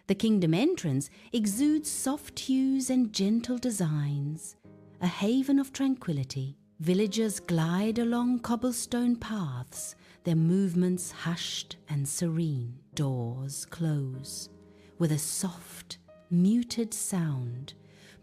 The kingdom entrance exudes soft hues and gentle designs, a haven of tranquility. Villagers glide along cobblestone paths, their movements hushed and serene. Doors close with a soft, muted sound,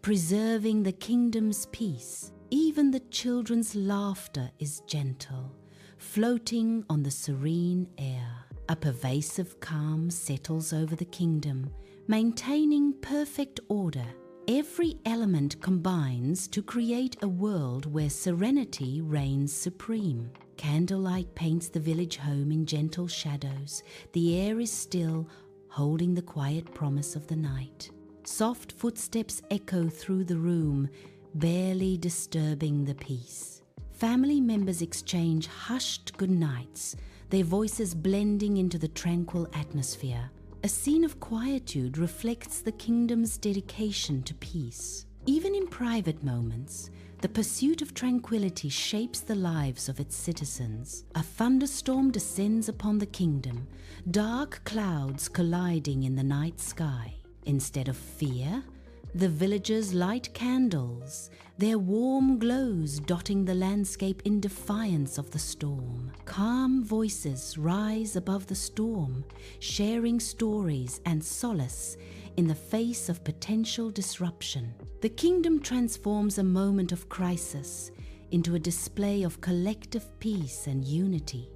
preserving the kingdom's peace. Even the children's laughter is gentle, floating on the serene air. A pervasive calm settles over the kingdom, maintaining perfect order. Every element combines to create a world where serenity reigns supreme. Candlelight paints the village home in gentle shadows. The air is still, holding the quiet promise of the night. Soft footsteps echo through the room, barely disturbing the peace. Family members exchange hushed goodnights, their voices blending into the tranquil atmosphere. A scene of quietude reflects the kingdom's dedication to peace. Even in private moments, the pursuit of tranquility shapes the lives of its citizens. A thunderstorm descends upon the kingdom, dark clouds colliding in the night sky. Instead of fear, the villagers light candles, their warm glows dotting the landscape in defiance of the storm. Calm voices rise above the storm, sharing stories and solace in the face of potential disruption. The kingdom transforms a moment of crisis into a display of collective peace and unity.